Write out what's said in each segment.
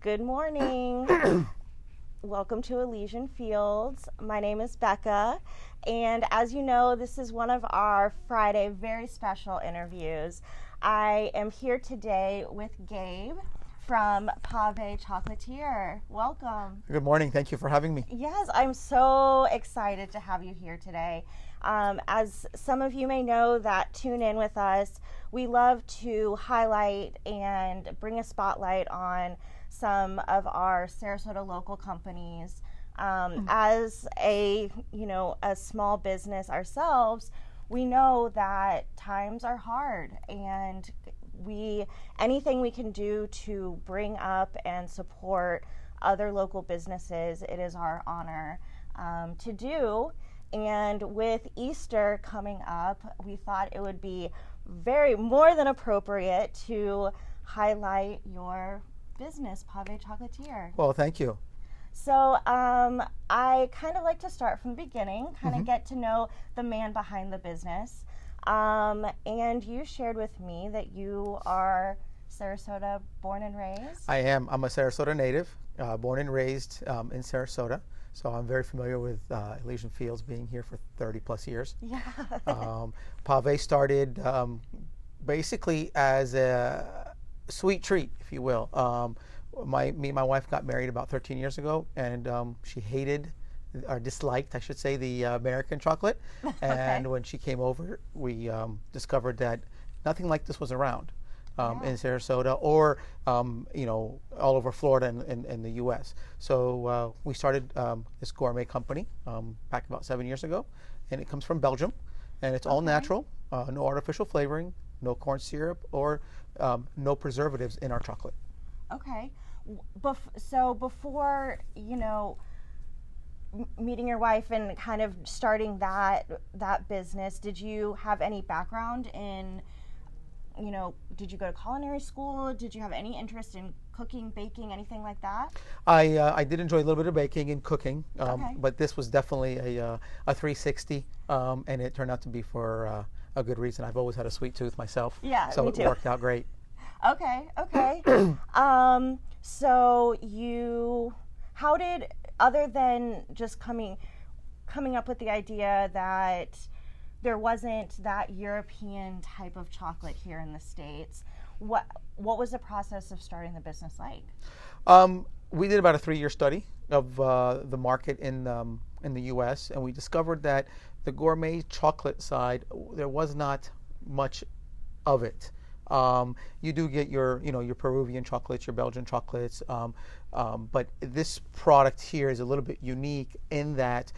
Good morning. Welcome to Elysian Fields. My name is Becca, and as you know, this is one of our Friday very special interviews. I am here today with Gabe from Pavé Chocolatier. Welcome. Good morning. Thank you for having me. Yes, I'm so excited to have you here today. As some of you may know that tune in with us, we love to highlight and bring a spotlight on some of our Sarasota local companies. As a small business ourselves, we know that times are hard, and anything we can do to bring up and support other local businesses, it is our honor to do. And with Easter coming up, we thought it would be more than appropriate to highlight your business, Pavé Chocolatier. Well, thank you. So I kind of like to start from the beginning, kind of get to know the man behind the business. And you shared with me that you are Sarasota born and raised. I am. I'm a Sarasota native, born and raised in Sarasota. So I'm very familiar with Elysian Fields, being here for 30 plus years. Yeah. Pavé started basically as a sweet treat, if you will. Me and my wife got married about 13 years ago, and she hated, or disliked, I should say, the American chocolate. And when she came over, we discovered that nothing like this was around in Sarasota or all over Florida and the U.S. So we started this gourmet company back about 7 years ago, and it comes from Belgium, and it's all natural, no artificial flavoring, no corn syrup, or no preservatives in our chocolate. Okay. So before, meeting your wife and kind of starting that business, did you have any background in, did you go to culinary school? Did you have any interest in cooking, baking, anything like that? I did enjoy a little bit of baking and cooking, Okay. but this was definitely a 360, and it turned out to be for a good reason. I've always had a sweet tooth myself, so me too. It worked out great. Okay. So how did, other than just coming up with the idea that there wasn't that European type of chocolate here in the States, what was the process of starting the business like? We did about a 3-year study of the market in the U.S., and we discovered that the gourmet chocolate side, there was not much of it. You do get your Peruvian chocolates, your Belgian chocolates, but this product here is a little bit unique in that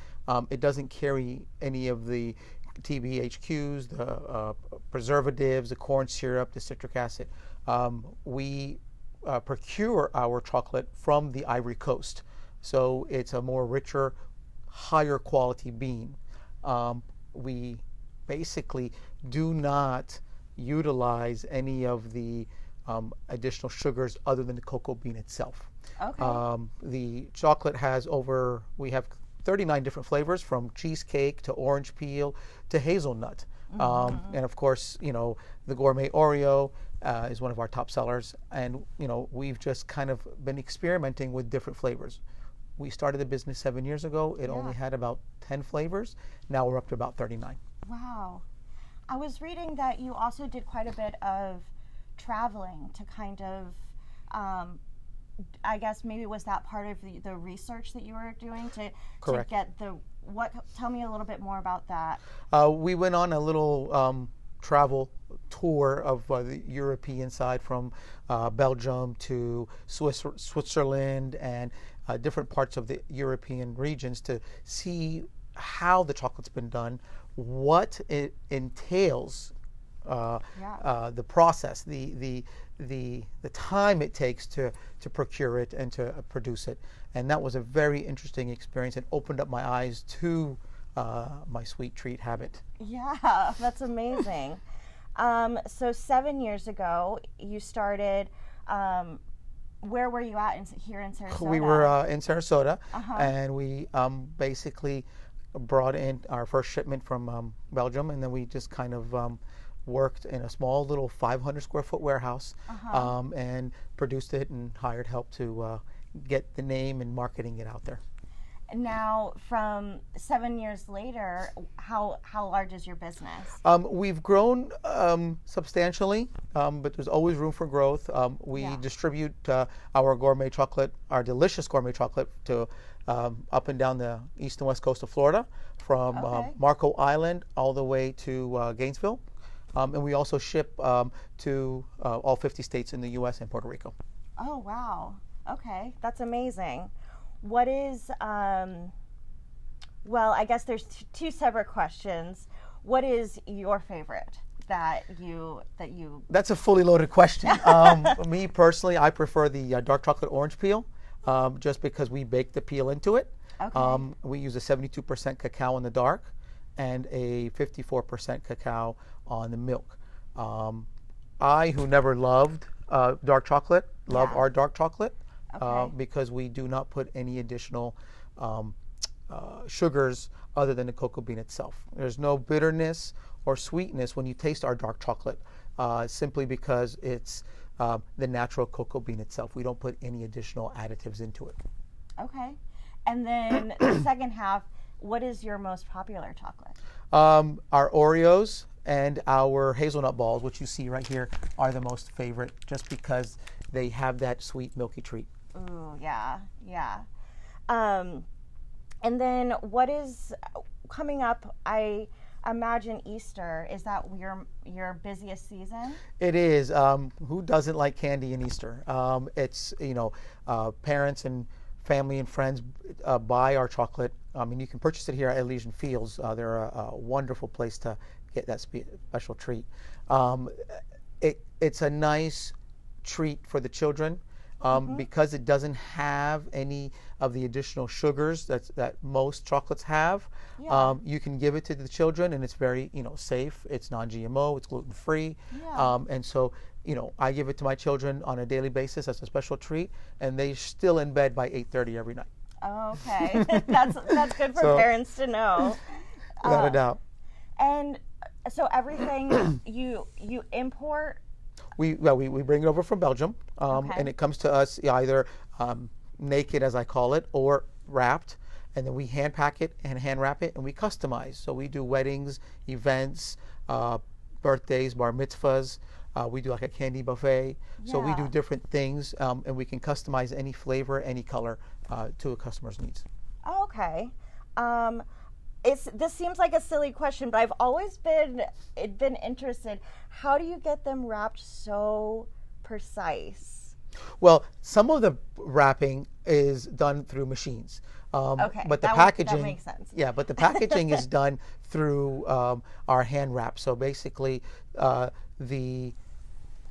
it doesn't carry any of the TBHQs, the preservatives, the corn syrup, the citric acid. We procure our chocolate from the Ivory Coast, so it's a more richer, higher quality bean. We basically do not utilize any of the additional sugars other than the cocoa bean itself. Okay. The chocolate has we have 39 different flavors, from cheesecake to orange peel to hazelnut. And of course, the gourmet Oreo is one of our top sellers, and we've just kind of been experimenting with different flavors. We started the business 7 years ago. It only had about 10 flavors. Now we're up to about 39. Wow. I was reading that you also did quite a bit of traveling to kind of, I guess maybe was that part of the research that you were doing to get tell me a little bit more about that. We went on a little travel tour of the European side, from Belgium to Switzerland and different parts of the European regions, to see how the chocolate's been done, what it entails, the process, the time it takes to procure it and to produce it. And that was a very interesting experience, and opened up my eyes to my sweet treat habit. Yeah, that's amazing. So 7 years ago, you started. Where were you at here in Sarasota? We were in Sarasota, and we basically brought in our first shipment from Belgium, and then we just kind of worked in a small little 500 square foot warehouse and produced it and hired help to get the name and marketing it out there. Now, from 7 years later, how large is your business? We've grown substantially, but there's always room for growth. We distribute our gourmet chocolate, our delicious gourmet chocolate, to up and down the east and west coast of Florida, from Marco Island all the way to Gainesville. And we also ship to all 50 states in the U.S. and Puerto Rico. Oh, wow. Okay, that's amazing. What is, well, I guess there's two separate questions. What is your favorite that you? That's a fully loaded question. Me personally, I prefer the dark chocolate orange peel, just because we bake the peel into it. Okay. We use a 72% cacao in the dark and a 54% cacao on the milk. I, who never loved dark chocolate, love our dark chocolate. Because we do not put any additional sugars other than the cocoa bean itself. There's no bitterness or sweetness when you taste our dark chocolate, simply because it's the natural cocoa bean itself. We don't put any additional additives into it. Okay. And then the second half, what is your most popular chocolate? Our Oreos and our hazelnut balls, which you see right here, are the most favorite, just because they have that sweet milky treat. Ooh, yeah. And then what is coming up? I imagine Easter. Is that your busiest season? It is. Who doesn't like candy in Easter? It's, parents and family and friends buy our chocolate. And you can purchase it here at Elysian Fields. They're a wonderful place to get that special treat. It's a nice treat for the children. Because it doesn't have any of the additional sugars that most chocolates have. You can give it to the children, and it's very safe. It's non-GMO. It's gluten-free. And so I give it to my children on a daily basis as a special treat, and they're still in bed by 8:30 every night. Oh, okay. That's good for parents to know. Without a doubt. And so everything you import. We bring it over from Belgium, and it comes to us either naked, as I call it, or wrapped, and then we hand pack it and hand wrap it, and we customize. So we do weddings, events, birthdays, bar mitzvahs. We do like a candy buffet. So we do different things, and we can customize any flavor, any color to a customer's needs. Oh, okay. This seems like a silly question, but I've always been interested. How do you get them wrapped so precise? Well, some of the wrapping is done through machines. But the packaging, that makes sense. Yeah, but the packaging is done through our hand wrap. So basically, the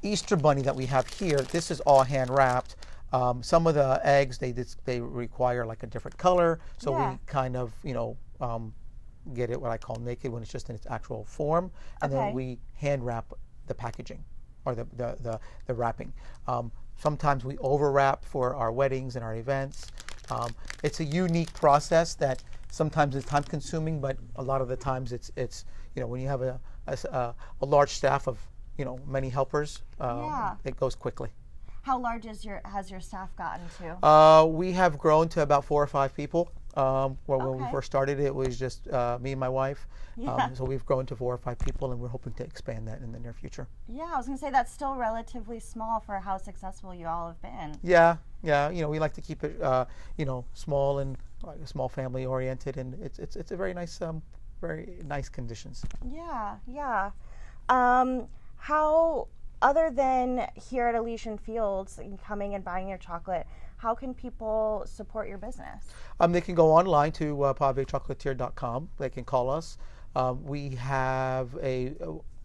Easter bunny that we have here, this is all hand wrapped. Some of the eggs they require like a different color, so we kind of get it what I call naked when it's just in its actual form, and then we hand wrap the packaging or the wrapping. Sometimes we overwrap for our weddings and our events. It's a unique process that sometimes is time consuming, but a lot of the times it's when you have a large staff of many helpers, it goes quickly. How large has your staff gotten to? We have grown to about 4 or 5 people. When we first started, it was just me and my wife. So we've grown to 4 or 5 people, and we're hoping to expand that in the near future. Yeah, I was going to say that's still relatively small for how successful you all have been. Yeah. We like to keep it, small and small family oriented, and it's a very nice conditions. Yeah. How, other than here at Elysian Fields and coming and buying your chocolate, how can people support your business? They can go online to PavéChocolatier.com. They can call us. We have a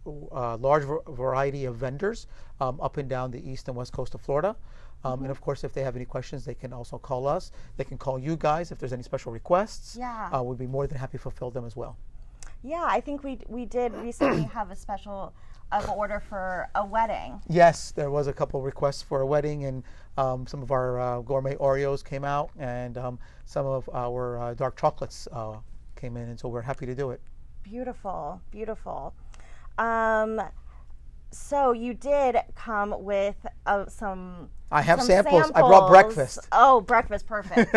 large variety of vendors up and down the east and west coast of Florida. And of course, if they have any questions, they can also call us. They can call you guys if there's any special requests. We'd be more than happy to fulfill them as well. Yeah, I think we did recently have a special order for a wedding. Yes, there was a couple requests for a wedding, and some of our gourmet Oreos came out, and some of our dark chocolates came in, and so we're happy to do it. Beautiful. So you did come with some. I have some samples. I brought breakfast. Oh, breakfast, perfect.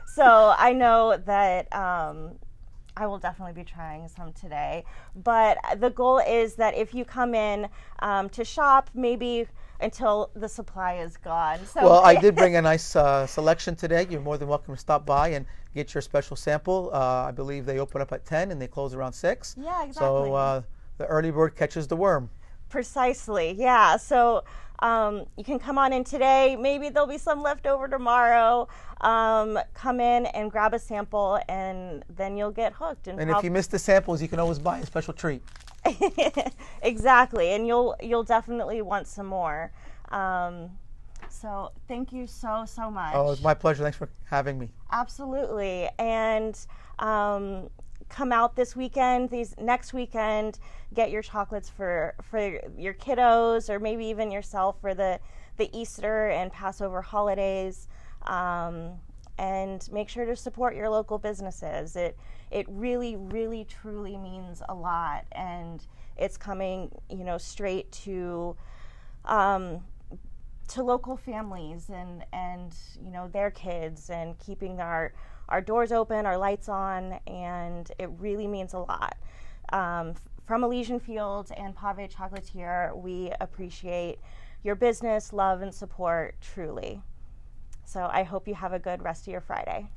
So I know that I will definitely be trying some today. But the goal is that if you come in to shop, maybe until the supply is gone. So well, I did bring a nice selection today. You're more than welcome to stop by and get your special sample. I believe they open up at 10 and they close around 6. Yeah, exactly. So the early bird catches the worm. Precisely, yeah. So you can come on in today. Maybe there'll be some left over tomorrow. Come in and grab a sample, and then you'll get hooked. And if you miss the samples, you can always buy a special treat. Exactly, and you'll definitely want some more. So thank you so much. Oh, it's my pleasure. Thanks for having me. Absolutely, and come out this weekend, next weekend, get your chocolates for your kiddos, or maybe even yourself for the Easter and Passover holidays. And make sure to support your local businesses. It really, really, truly means a lot, and it's coming, straight to local families and their kids, and keeping our doors open, our lights on, and it really means a lot. From Elysian Fields and Pavé Chocolatier, we appreciate your business, love, and support truly. So I hope you have a good rest of your Friday.